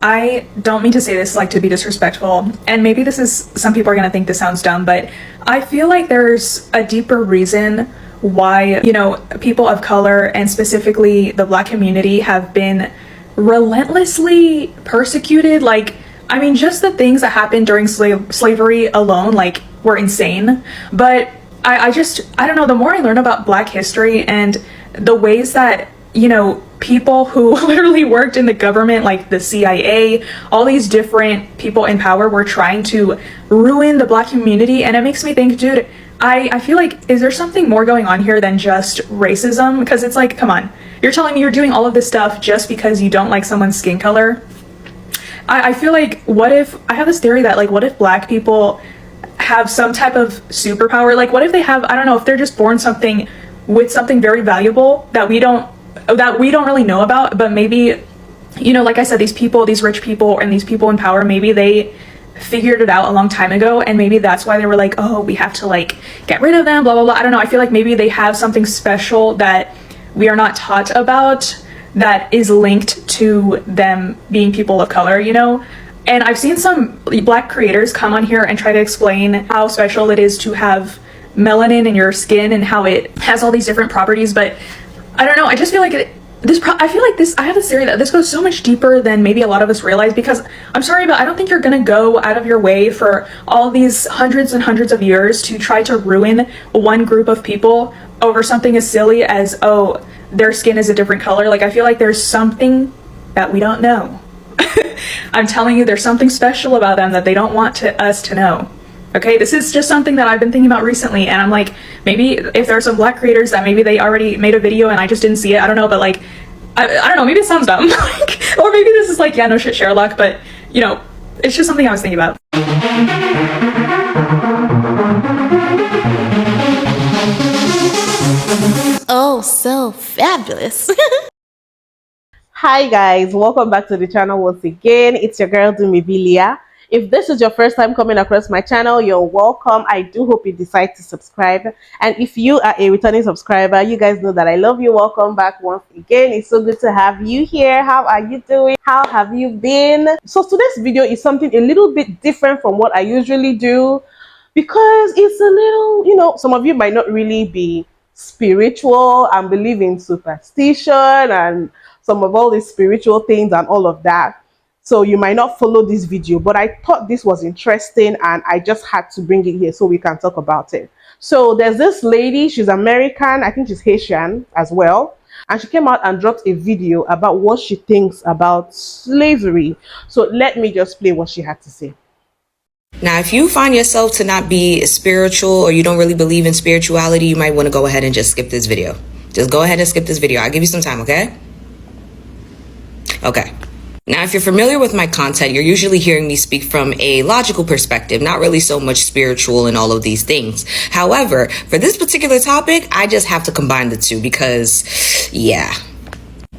I don't mean to say this like to be disrespectful, and maybe this is, some people are gonna think this sounds dumb, but I feel like there's a deeper reason why, you know, people of color and specifically the Black community have been relentlessly persecuted. Like, I mean, just the things that happened during slavery alone, like, were insane. But I don't know, the more I learn about Black history and the ways that, you know, people who literally worked in the government, like the CIA, all these different people in power were trying to ruin the Black community. And it makes me think, dude, I feel like, is there something more going on here than just racism? Because it's like, come on, you're telling me you're doing all of this stuff just because you don't like someone's skin color? I feel like, what if, I have this theory that, like, what if Black people have some type of superpower? Like, what if they have, I don't know, if they're just born with something very valuable that we don't really know about, but maybe, you know, like I said, these people, these rich people and these people in power, maybe they figured it out a long time ago, and maybe that's why they were like, oh, we have to like get rid of them, blah blah blah. I don't know, I feel like maybe they have something special that we are not taught about that is linked to them being people of color, you know. And I've seen some Black creators come on here and try to explain how special it is to have melanin in your skin and how it has all these different properties, but I don't know, I just feel like I have this theory that this goes so much deeper than maybe a lot of us realize, because I'm sorry, but I don't think you're gonna go out of your way for all these hundreds and hundreds of years to try to ruin one group of people over something as silly as, oh, their skin is a different color. Like, I feel like there's something that we don't know. I'm telling you, there's something special about them that they don't want us to know. Okay, this is just something that I've been thinking about recently, and I'm like, maybe if there are some Black creators that maybe they already made a video and I just didn't see it, I don't know, but like, I don't know, maybe it sounds dumb. Like, or maybe this is like, yeah, no shit, Sherlock, but you know, it's just something I was thinking about. Oh, so fabulous. Hi guys, welcome back to the channel once again. It's your girl Dumebi. If this is your first time coming across my channel, you're welcome. I do hope you decide to subscribe. And if you are a returning subscriber, you guys know that I love you. Welcome back once again. It's so good to have you here. How are you doing? How have you been? So today's video is something a little bit different from what I usually do, because it's a little, you know, some of you might not really be spiritual and believe in superstition and some of all these spiritual things and all of that. So you might not follow this video, but I thought this was interesting and I just had to bring it here so we can talk about it. So there's this lady, she's American, I think she's Haitian as well. And she came out and dropped a video about what she thinks about slavery. So let me just play what she had to say. Now, if you find yourself to not be spiritual or you don't really believe in spirituality, you might want to go ahead and just skip this video. Just go ahead and skip this video. I'll give you some time, okay? Okay. Now, if you're familiar with my content, you're usually hearing me speak from a logical perspective, not really so much spiritual and all of these things. However, for this particular topic, I just have to combine the two because, yeah.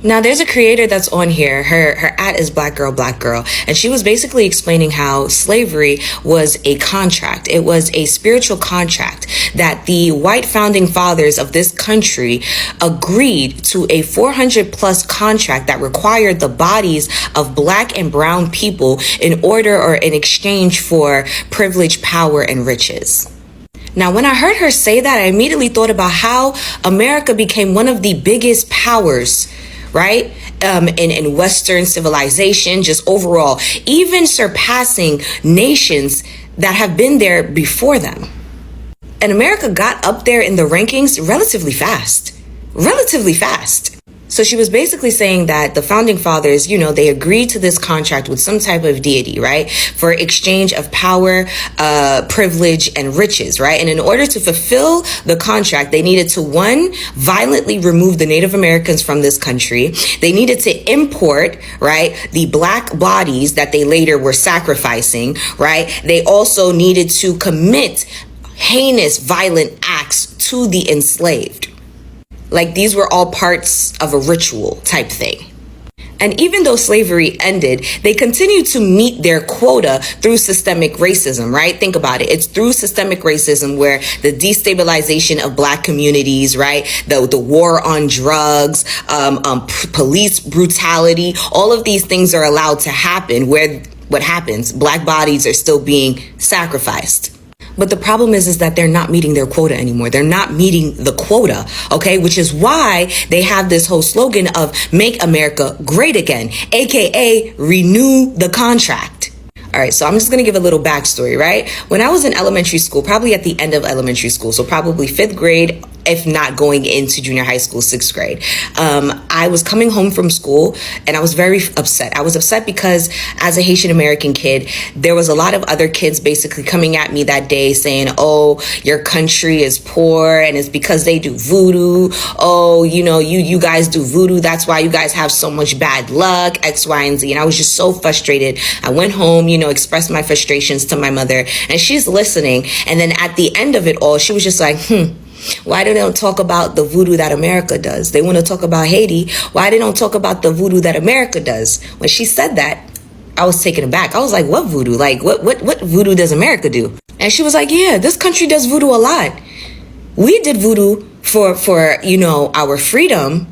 Now, there's a creator that's on here. Her @ is Black Girl, and she was basically explaining how slavery was a contract. It was a spiritual contract that the white founding fathers of this country agreed to, a 400+ contract that required the bodies of Black and brown people in order or in exchange for privilege, power, and riches. Now, when I heard her say that, I immediately thought about how America became one of the biggest powers, right? In Western civilization, just overall, even surpassing nations that have been there before them. And America got up there in the rankings relatively fast. So she was basically saying that the founding fathers, you know, they agreed to this contract with some type of deity, right? For exchange of power, privilege, and riches, right? And in order to fulfill the contract, they needed to, one, violently remove the Native Americans from this country. They needed to import, right, the Black bodies that they later were sacrificing, right? They also needed to commit heinous, violent acts to the enslaved. Like, these were all parts of a ritual type thing. And even though slavery ended, they continue to meet their quota through systemic racism, right? Think about it. It's through systemic racism where the destabilization of black communities, right? The war on drugs, police brutality, all of these things are allowed to happen where what happens? Black bodies are still being sacrificed. But the problem is that they're not meeting their quota anymore. They're not meeting the quota, okay? Which is why they have this whole slogan of Make America Great Again, aka renew the contract. All right, so I'm just gonna give a little backstory, right? When I was in elementary school, probably at the end of elementary school, so probably 5th grade, if not going into junior high school, 6th grade, I was coming home from school and I was very upset. I was upset because as a Haitian American kid, there was a lot of other kids basically coming at me that day saying, oh, your country is poor and it's because they do voodoo. Oh, you guys do voodoo. That's why you guys have so much bad luck, X, Y, and Z. And I was just so frustrated. I went home, expressed my frustrations to my mother and she's listening. And then at the end of it all, she was just like, why they don't talk about the voodoo that America does? They want to talk about Haiti. Why they don't talk about the voodoo that America does? When she said that, I was taken aback. I was like, what voodoo? Like, what voodoo does America do? And she was like, yeah, this country does voodoo a lot. We did voodoo for our freedom,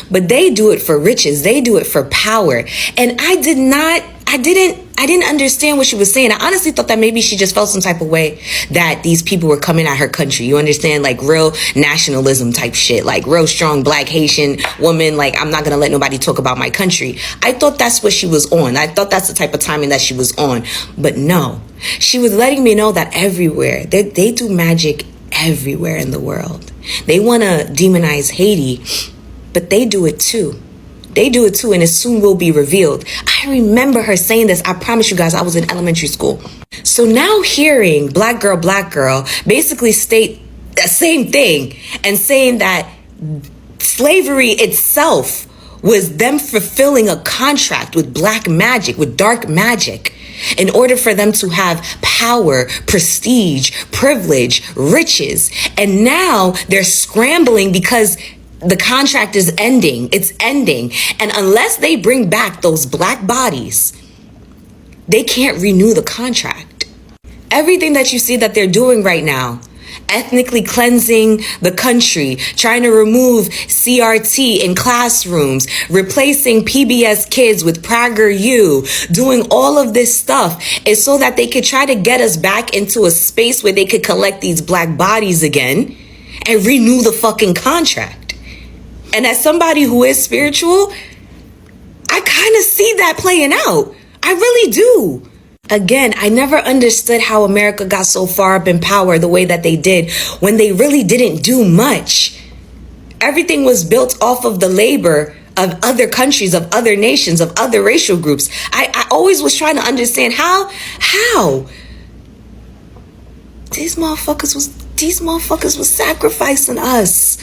but they do it for riches. They do it for power. And I didn't understand what she was saying. I honestly thought that maybe she just felt some type of way that these people were coming at her country. You understand? Like real nationalism type shit, like real strong black Haitian woman. Like, I'm not going to let nobody talk about my country. I thought that's what she was on. I thought that's the type of timing that she was on. But no, she was letting me know that everywhere, they do magic everywhere in the world. They want to demonize Haiti, but they do it too. They do it too, and it soon will be revealed. I remember her saying this. I promise you guys, I was in elementary school. So now hearing black girl basically state the same thing and saying that slavery itself was them fulfilling a contract with black magic, with dark magic, in order for them to have power, prestige, privilege, riches. And now they're scrambling because the contract is ending. It's ending. And unless they bring back those black bodies, they can't renew the contract. Everything that you see that they're doing right now, ethnically cleansing the country, trying to remove CRT in classrooms, replacing PBS kids with PragerU, doing all of this stuff is so that they could try to get us back into a space where they could collect these black bodies again and renew the fucking contract. And as somebody who is spiritual, I kind of see that playing out. I really do. Again, I never understood how America got so far up in power the way that they did when they really didn't do much. Everything was built off of the labor of other countries, of other nations, of other racial groups. I always was trying to understand how these motherfuckers was sacrificing us.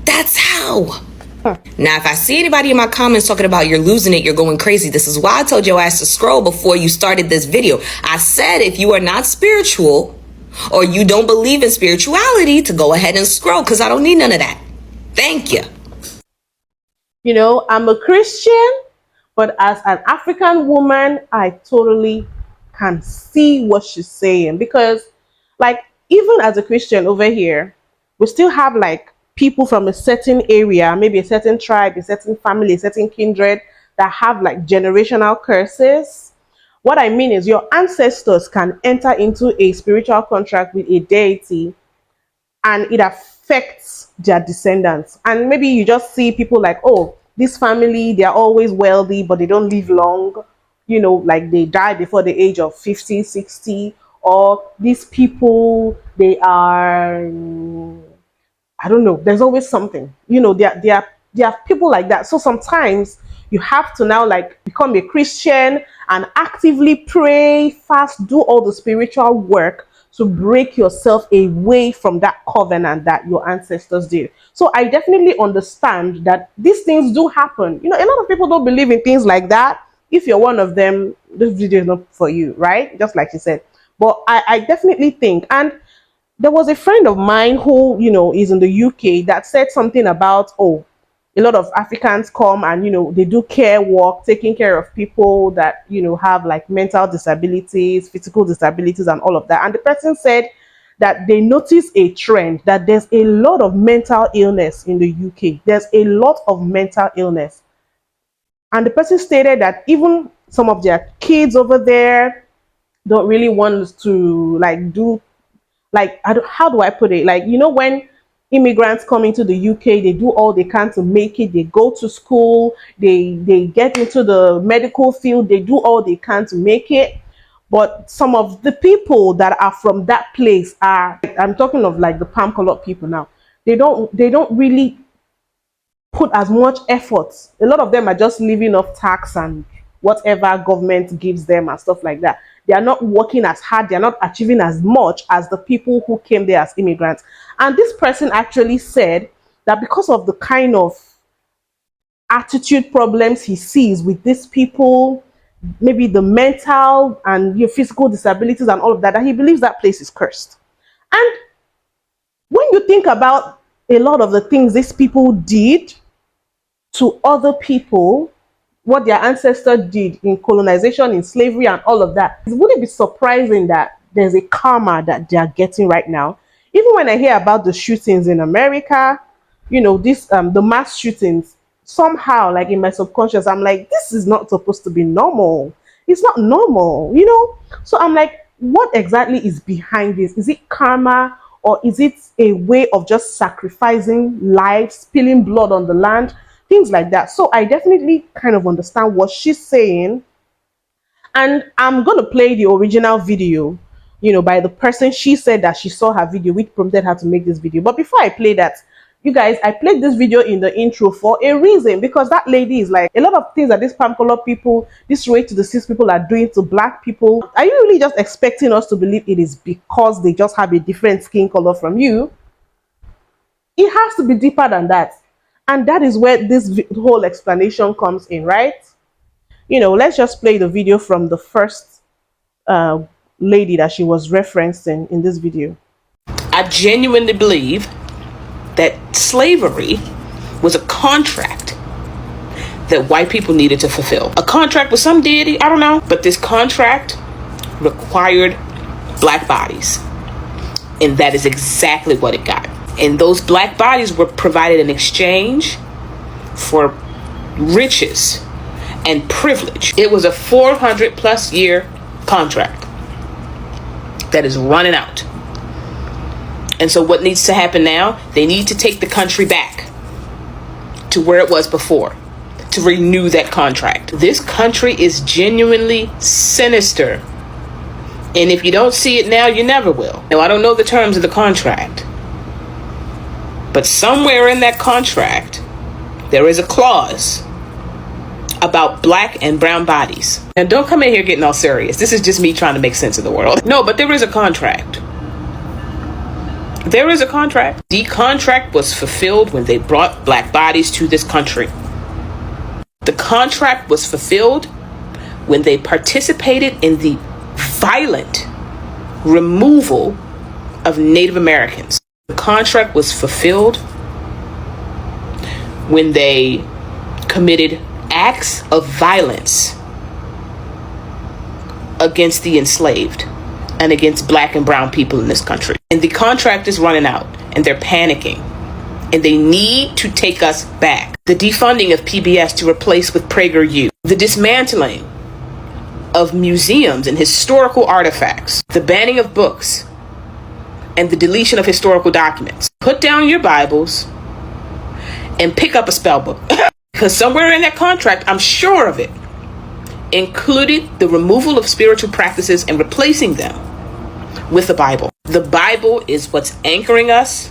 That's how. Now, if I see anybody in my comments talking about you're losing it, you're going crazy, this is why I told your ass to scroll before you started this video. I said if you are not spiritual or you don't believe in spirituality, to go ahead and scroll, because I don't need none of that. Thank you. I'm a Christian, but as an African woman, I totally can see what she's saying. Because, even as a Christian over here, we still have, people from a certain area, maybe a certain tribe, a certain family, a certain kindred that have generational curses. What I mean is your ancestors can enter into a spiritual contract with a deity and it affects their descendants. And maybe you just see people oh, this family, they're always wealthy, but they don't live long. They die before the age of 50, 60. Or these people, they are... I don't know. There's always something. There are people like that. So sometimes you have to now become a Christian and actively pray, fast, do all the spiritual work to break yourself away from that covenant that your ancestors did. So I definitely understand that these things do happen. A lot of people don't believe in things like that. If you're one of them, this video is not for you, right? Just like you said. But I definitely think, and there was a friend of mine who, is in the UK that said something about, A lot of Africans come and, they do care work, taking care of people that, have like mental disabilities, physical disabilities, and all of that. And the person said that they notice a trend that there's a lot of mental illness in the UK. There's a lot of mental illness. And the person stated that even some of their kids over there don't really want to like do like how do I put it? Like, when immigrants come into the UK, they do all they can to make it. They go to school, they get into the medical field, they do all they can to make it. But some of the people that are from that place are, I'm talking of like the palm colored people now. They don't really put as much effort. A lot of them are just living off tax and whatever government gives them and stuff like that. They are not working as hard, they are not achieving as much as the people who came there as immigrants. And this person actually said that because of the kind of attitude problems he sees with these people, maybe the mental and physical disabilities and all of that, that he believes that place is cursed. And when you think about a lot of the things these people did to other people, what their ancestors did in colonization, in slavery, and all of that, would it be surprising that there's a karma that they are getting right now? Even when I hear about the shootings in America, this the mass shootings, somehow, like in my subconscious, I'm like, this is not supposed to be normal. It's not normal. So I'm like, what exactly is behind this? Is it karma, or is it a way of just sacrificing lives, spilling blood on the land? Things like that. So I definitely kind of understand what she's saying. And I'm going to play the original video, by the person. She said that she saw her video, which prompted her to make this video. But before I play that, you guys, I played this video in the intro for a reason, because that lady is like, a lot of things that these palm color people, this way to the cis people are doing to black people. Are you really just expecting us to believe it is because they just have a different skin color from you? It has to be deeper than that. And that is where this whole explanation comes in, right? Let's just play the video from the first lady that she was referencing in this video. I genuinely believe that slavery was a contract that white people needed to fulfill. A contract with some deity, I don't know. But this contract required black bodies. And that is exactly what it got. And those black bodies were provided in exchange for riches and privilege. It was a 400 plus year contract that is running out. And so what needs to happen now? They need to take the country back to where it was before, to renew that contract. This country is genuinely sinister. And if you don't see it now, you never will. Now, I don't know the terms of the contract, but somewhere in that contract, there is a clause about black and brown bodies. And don't come in here getting all serious. This is just me trying to make sense of the world. No, but there is a contract. There is a contract. The contract was fulfilled when they brought black bodies to this country. The contract was fulfilled when they participated in the violent removal of Native Americans. The contract was fulfilled when they committed acts of violence against the enslaved and against black and brown people in this country. And the contract is running out, and they're panicking, and they need to take us back. The defunding of PBS to replace with PragerU, the dismantling of museums and historical artifacts, the banning of books, and the deletion of historical documents. Put down your Bibles and pick up a spell book. Because somewhere in that contract, I'm sure of it, included the removal of spiritual practices and replacing them with the Bible. The Bible is what's anchoring us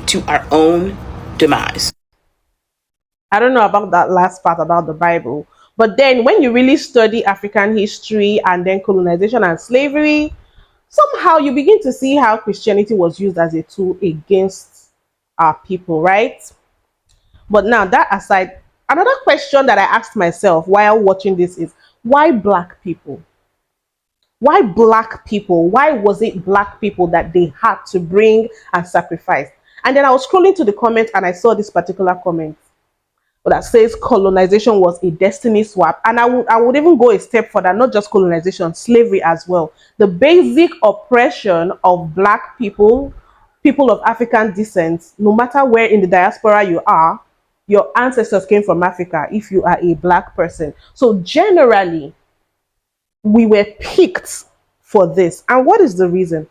to our own demise. I don't know about that last part about the Bible, but then when you really study African history and then colonization and slavery, somehow you begin to see how Christianity was used as a tool against our people, right? But now, that aside, another question that I asked myself while watching this is, why black people? Why black people? Why was it black people that they had to bring and sacrifice? And then I was scrolling to the comments and I saw this particular comment. that says colonization was a destiny swap. And I would even go a step further, not just colonization, slavery as well. The basic oppression of black people, people of African descent, no matter where in the diaspora you are, your ancestors came from Africa if you are a black person. So generally, we were picked for this. And what is the reason?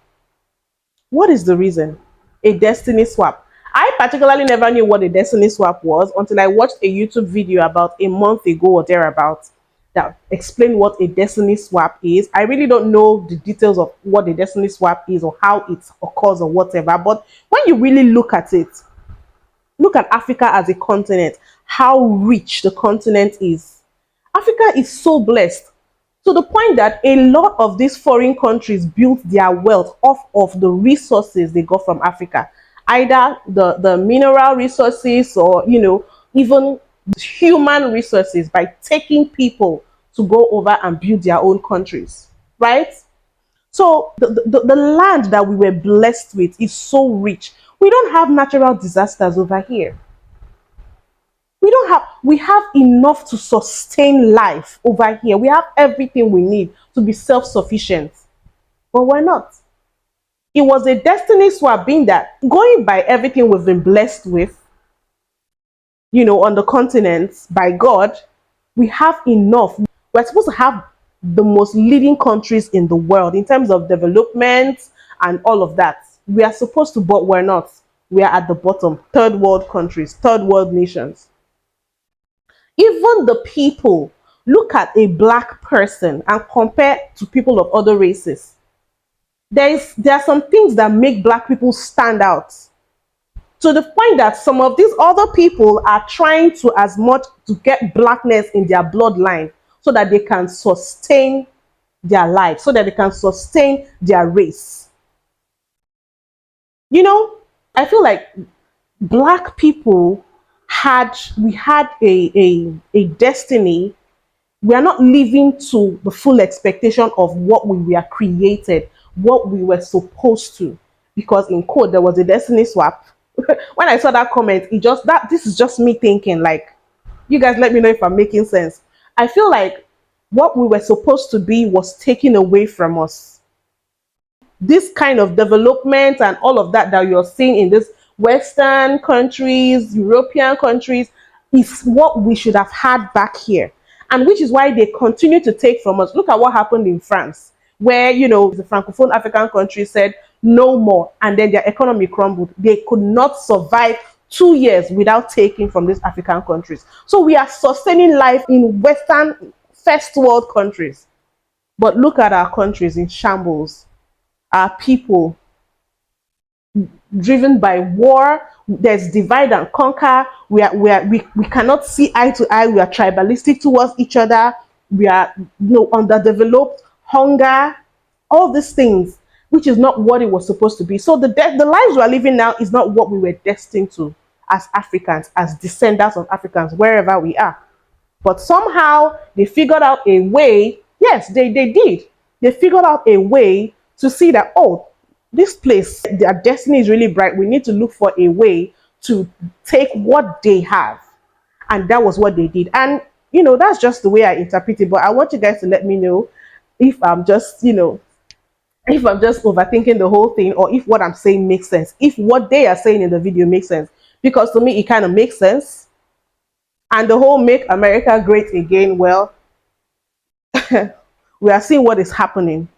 What is the reason? A destiny swap. I particularly never knew what a destiny swap was until I watched a YouTube video about a month ago or thereabouts that explained what a destiny swap is. I really don't know the details of what a destiny swap is or how it occurs or whatever. But when you really look at it, look at Africa as a continent, how rich the continent is. Africa is so blessed to the point that a lot of these foreign countries built their wealth off of the resources they got from Africa, either the mineral resources or, you know, even human resources, by taking people to go over and build their own countries, right? So the land that we were blessed with is so rich. We don't have natural disasters over here. We have enough to sustain life over here. We have everything we need to be self-sufficient. But we're not. It was a destiny swap, being that going by everything we've been blessed with, you know, on the continent by God, we have enough. We're supposed to have the most leading countries in the world in terms of development and all of that. We are supposed to, but we're not. We are at the bottom. Third world countries, third world nations. Even the people, look at a black person and compare to people of other races. There are some things that make black people stand out, to the point that some of these other people are trying to as much to get blackness in their bloodline so that they can sustain their life, so that they can sustain their race. You know, I feel like black people had a destiny. We are not living to the full expectation of what we were created, what we were supposed to, because in code there was a destiny swap. When I saw that comment, this is just me thinking, like, you guys let me know if I'm making sense. I feel like what we were supposed to be was taken away from us. This kind of development and all of that you're seeing in this Western countries, European countries, is what we should have had back here. And which is why they continue to take from us. Look at what happened in France, where, you know, the Francophone African countries said no more, and then their economy crumbled. They could not survive 2 years without taking from these African countries. So we are sustaining life in Western first world countries. But look at our countries in shambles. Our people driven by war. There's divide and conquer. We cannot see eye to eye. We are tribalistic towards each other. We are, you know, underdeveloped, hunger, all these things, which is not what it was supposed to be. So the lives we are living now is not what we were destined to as Africans, as descendants of Africans, wherever we are. But somehow they figured out a way. Yes, they did. They figured out a way to see that, oh, this place, their destiny is really bright. We need to look for a way to take what they have. And that was what they did. And, you know, that's just the way I interpret it. But I want you guys to let me know if I'm just, you know, if I'm just overthinking the whole thing, or if what I'm saying makes sense. If what they are saying in the video makes sense. Because to me, it kind of makes sense. And the whole "Make America Great Again," well, we are seeing what is happening.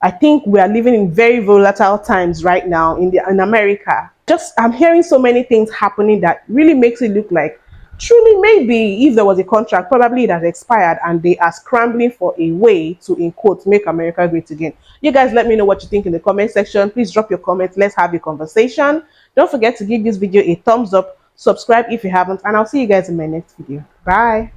I think we are living in very volatile times right now in America. I'm hearing so many things happening that really makes it look like truly maybe if there was a contract, probably it has expired and they are scrambling for a way to, in quotes, make America great again. You guys let me know what you think in the comment section. Please drop your comments. Let's have a conversation. Don't forget to give this video a thumbs up, subscribe if you haven't, and I'll see you guys in my next video. Bye.